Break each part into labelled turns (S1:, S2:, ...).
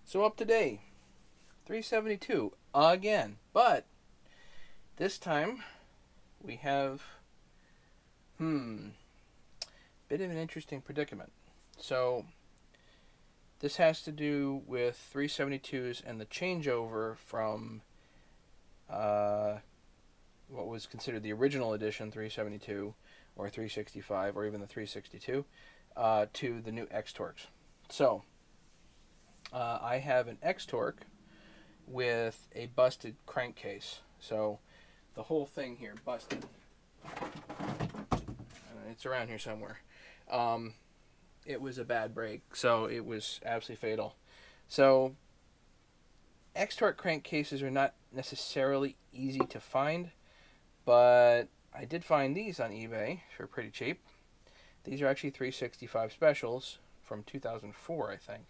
S1: So up today, 372 again, but this time we have bit of an interesting predicament. So this has to do with 372s and the changeover from what was considered the original edition 372 or 365 or even the 362 to the new xtorqs. So I have an xtorq with a busted crankcase. So the whole thing here busted. It's around here somewhere. It was a bad break, so it was absolutely fatal. So xtorq crankcases are not necessarily easy to find, but I did find these on eBay for pretty cheap. These are actually 365 specials from 2004, I think.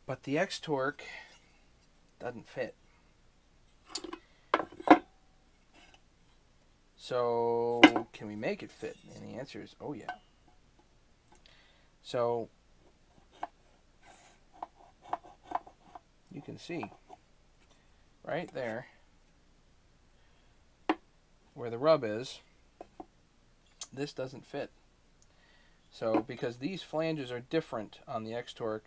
S1: But the xtorq doesn't fit. So can we make it fit? And the answer is, oh yeah. So you can see right there where the rub is, this doesn't fit. So because these flanges are different on the xtorq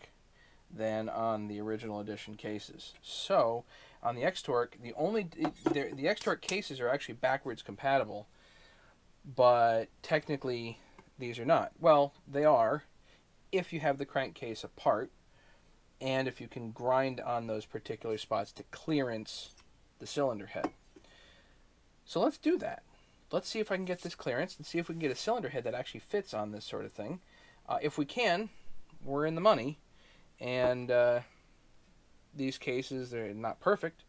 S1: than on the original edition cases. So on the xtorq, the xtorq cases are actually backwards compatible, but technically these are not. Well, they are if you have the crankcase apart and if you can grind on those particular spots to clearance the cylinder head. So let's do that. Let's see if I can get this clearance and see if we can get a cylinder head that actually fits on this sort of thing. If we can, we're in the money. And these cases, they're not perfect,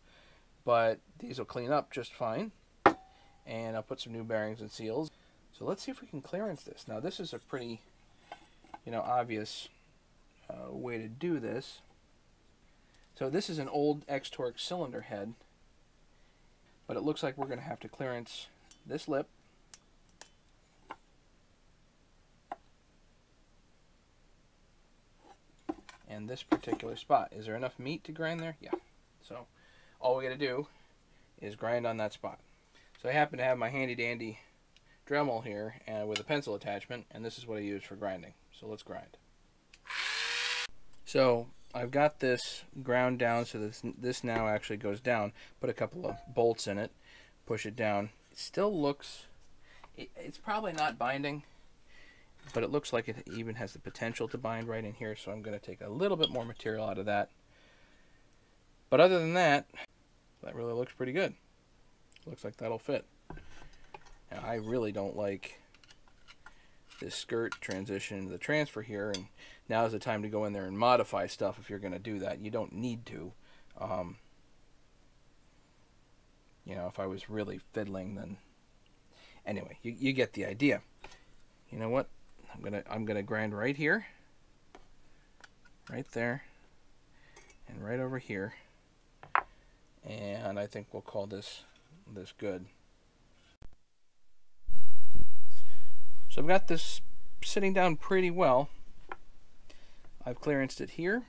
S1: but these will clean up just fine. And I'll put some new bearings and seals. So let's see if we can clearance this. Now this is a pretty, obvious way to do this. So this is an old xtorq cylinder head, but it looks like we're going to have to clearance this lip, and this particular spot. Is there enough meat to grind there? Yeah. So all we got to do is grind on that spot. So I happen to have my handy dandy Dremel here and with a pencil attachment, and this is what I use for grinding. So let's grind. So I've got this ground down, so this now actually goes down. Put a couple of bolts in it, push it down. It still looks, it's probably not binding, but it looks like it even has the potential to bind right in here, so I'm going to take a little bit more material out of that. But other than that, that really looks pretty good. Looks like that'll fit. Now, I really don't like this skirt transition into the transfer here, and now is the time to go in there and modify stuff if you're going to do that. You don't need to. If I was really fiddling, then anyway, you get the idea. You know what? I'm gonna grind right here, right there, and right over here, and I think we'll call this good. So I've got this sitting down pretty well. I've clearanced it here.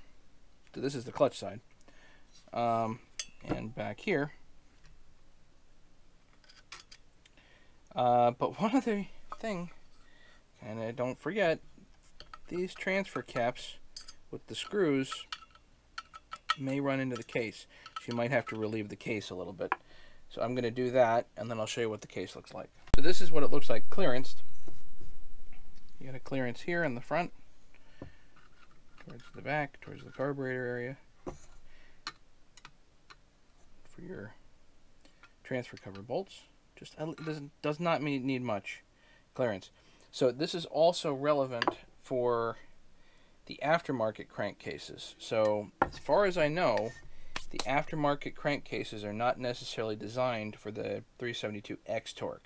S1: So this is the clutch side. And back here. But one other thing, and don't forget, these transfer caps with the screws may run into the case. So you might have to relieve the case a little bit. So I'm going to do that, and then I'll show you what the case looks like. So this is what it looks like clearanced. You got a clearance here in the front, towards the back, towards the carburetor area, for your transfer cover bolts. Just does not need much clearance. So this is also relevant for the aftermarket crankcases. So as far as I know, the aftermarket crankcases are not necessarily designed for the 372 xtorq.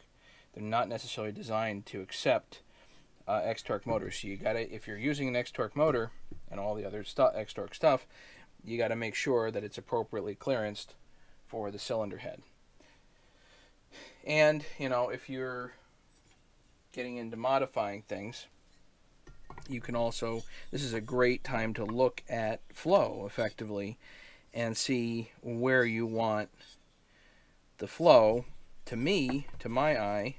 S1: They're not necessarily designed to accept xtorq motors. So you gotta, if you're using an xtorq motor and all the other xtorq stuff, you got to make sure that it's appropriately clearanced for the cylinder head. And if you're getting into modifying things, you can also, this is a great time to look at flow effectively and see where you want the flow. To me, to my eye,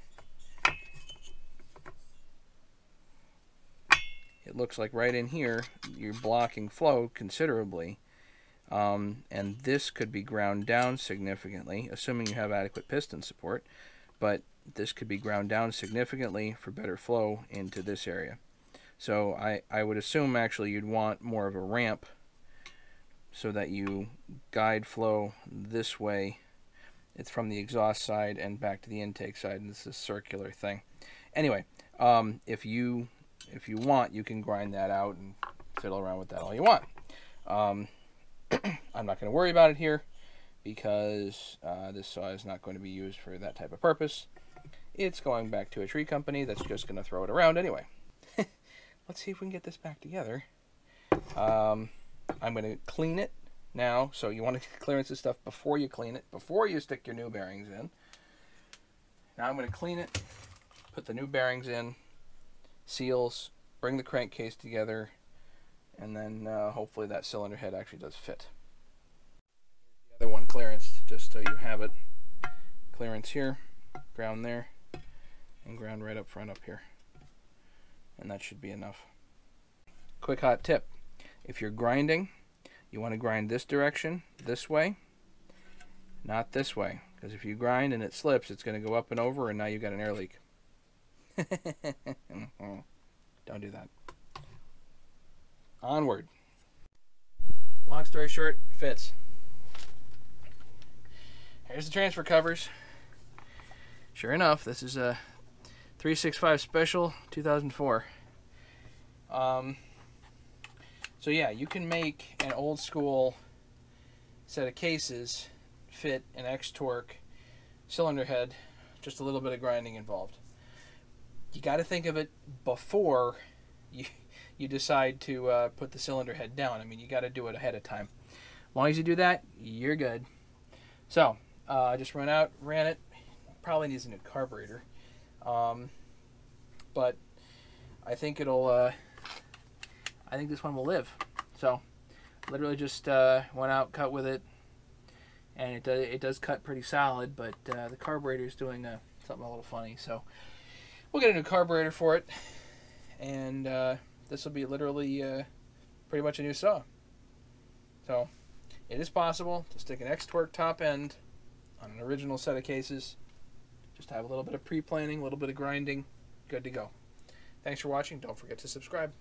S1: it looks like right in here you're blocking flow considerably, and this could be ground down significantly, assuming you have adequate piston support, but this could be ground down significantly for better flow into this area. So I would assume actually you'd want more of a ramp so that you guide flow this way. It's from the exhaust side and back to the intake side, and this is a circular thing. Anyway, if you want, you can grind that out and fiddle around with that all you want. I'm not going to worry about it here because this saw is not going to be used for that type of purpose. It's going back to a tree company that's just going to throw it around anyway. Let's see if we can get this back together. I'm going to clean it now. So you want to clearance this stuff before you clean it, before you stick your new bearings in. Now I'm going to clean it, put the new bearings in, seals, bring the crankcase together, and then hopefully that cylinder head actually does fit. The other one clearance, just so you have it. Clearance here, ground there, and ground right up front up here. And that should be enough. Quick hot tip. If you're grinding, you want to grind this direction, this way, not this way. Because if you grind and it slips, it's going to go up and over, and now you've got an air leak. Don't do that. Onward. Long story short, fits. Here's the transfer covers. Sure enough, this is a 365 Special 2004. So yeah, you can make an old school set of cases fit an xtorq cylinder head, just a little bit of grinding involved. You got to think of it before you decide to put the cylinder head down. I mean, you got to do it ahead of time. As long as you do that, you're good. So I just ran it. Probably needs a new carburetor, but I think it'll. I think this one will live. So literally just went out, cut with it, and it does cut pretty solid, but the carburetor is doing something a little funny. So we'll get a new carburetor for it, and this will be literally pretty much a new saw. So it is possible to stick an xtorq top end on an original set of cases. Just have a little bit of pre-planing, a little bit of grinding, good to go. Thanks for watching. Don't forget to subscribe.